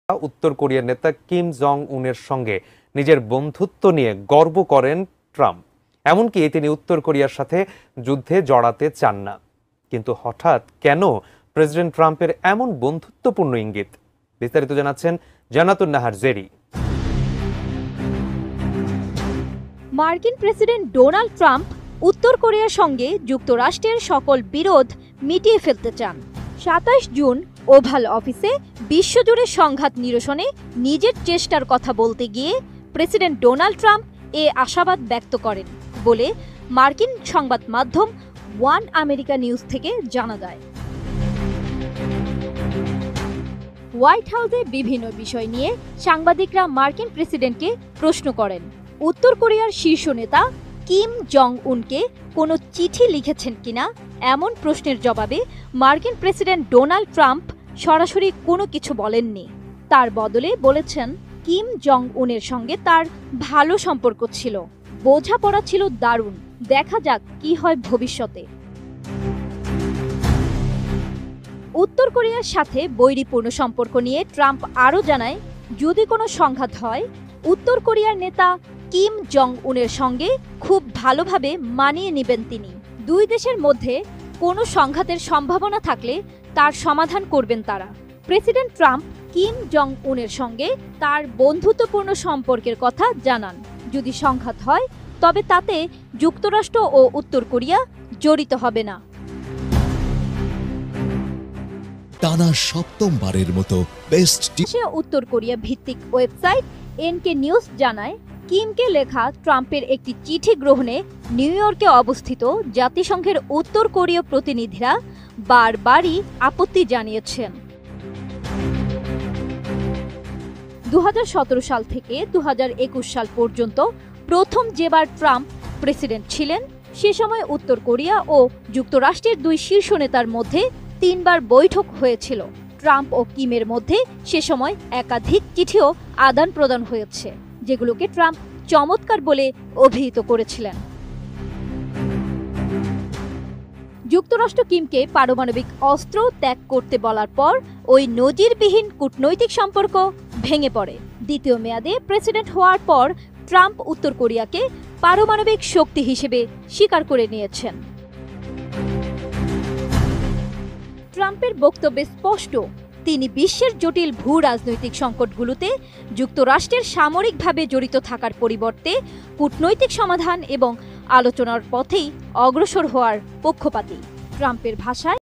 উত্তর কোরিয়ার নেতা কিম জং উনের সঙ্গে নিজের বন্ধুত্ব নিয়ে গর্ব করেন ট্রাম্প। এমনকি তিনি উত্তর কোরিয়ার সাথে যুদ্ধে জড়াতে চান না। কিন্তু হঠাৎ কেন প্রেসিডেন্ট ট্রাম্পের এমন বন্ধুত্বপূর্ণ ইঙ্গিত? বিস্তারিত জানাচ্ছেন জান্নাতুন নাহার জেরি। মার্কিন প্রেসিডেন্ট ডোনাল্ড ট্রাম্প উত্তর কোরিয়ার সঙ্গে যুক্তরাষ্ট্রের সকল বিরোধ মিটিয়ে ফেলতে চান। 27 জুন ওভাল অফিসে বিশ্বজুড়ে সংঘাত নিরসনে নিজের চেষ্টার কথা বলতে গিয়ে প্রেসিডেন্ট ডোনাল্ড ট্রাম্প এ আশাবাদ ব্যক্ত করেন বলে মার্কিন সংবাদ মাধ্যম ওয়ান আমেরিকা নিউজ থেকে জানা যায়। হোয়াইট হাউসে বিভিন্ন বিষয় নিয়ে সাংবাদিকরা মার্কিন প্রেসিডেন্টকে প্রশ্ন করেন। উত্তর কোরিয়ার শীর্ষ নেতা কিম জং উনকে কোনো চিঠি লিখেছেন কিনা এমন প্রশ্নের জবাবে মার্কিন প্রেসিডেন্ট ডোনাল্ড ট্রাম্প সরাসরি কোনো কিছু বলেননি। তার বদলে বলেছেন কিম জং উনের সঙ্গে তার ভালো সম্পর্ক ছিল, বোঝাপড়া ছিল দারুণ, দেখা যাক কি হয় ভবিষ্যতে। উত্তর কোরিয়ার সাথে বৈরিপূর্ণ সম্পর্ক নিয়ে ট্রাম্প আরও জানায়, যদি কোনো সংঘাত হয় উত্তর কোরিয়ার নেতা কিম জং উনের সঙ্গে খুব ভালোভাবে মানিয়ে নেবেন তিনি। দুই দেশের মধ্যে কোনো সংঘাতের সম্ভাবনা থাকলে তার সমাধান করবেন তারা। প্রেসিডেন্ট ট্রাম্প কিম জং উনের সঙ্গে তার বন্ধুত্বপূর্ণ সম্পর্কের কথা জানান। যদি সংঘাত হয় তবে তাতে যুক্তরাষ্ট্র ও উত্তর কোরিয়া জড়িত হবে না। টানা সপ্তমবারের মতো বেস্ট উত্তর কোরিয়া ভিত্তিক ওয়েবসাইট এনকে নিউজ জানায়, কিমকে লেখা ট্রাম্পের একটি চিঠি গ্রহণে নিউ ইয়র্কে অবস্থিত জাতিসংঘের উত্তর কোরীয় প্রতিনিধিরা বারবারই আপত্তি জানিয়েছেন। 2017 সাল থেকে 2021 সাল পর্যন্ত প্রথম যেবার ট্রাম্প প্রেসিডেন্ট ছিলেন সে সময় উত্তর কোরিয়া ও যুক্তরাষ্ট্রের দুই শীর্ষ নেতার মধ্যে 3 বার বৈঠক হয়েছিল। ট্রাম্প ও কিমের মধ্যে সে সময় একাধিক চিঠিও আদান প্রদান হয়েছে, যেগুলোকে ট্রাম্প চমৎকার বলে অভিহিত করেছিলেন। যুক্তরাষ্ট্র কিমকে পারমাণবিক অস্ত্র ত্যাগ করতে বলার পর ওই নজিরবিহীন কূটনৈতিক সম্পর্ক ভেঙে পড়ে। দ্বিতীয় মেয়াদে প্রেসিডেন্ট হওয়ার পর ট্রাম্প উত্তর কোরিয়াকে পারমাণবিক শক্তি হিসেবে স্বীকার করে নিয়েছেন। ট্রাম্পের বক্তব্যে স্পষ্ট, তিনি বিশ্বের জটিল ভূ রাজনৈতিক সংকটগুলোতে যুক্তরাষ্ট্রের সামরিকভাবে জড়িত থাকার পরিবর্তে কূটনৈতিক সমাধান এবং আলোচনার পথেই অগ্রসর হওয়ার পক্ষপাতী। ট্রাম্পের ভাষায়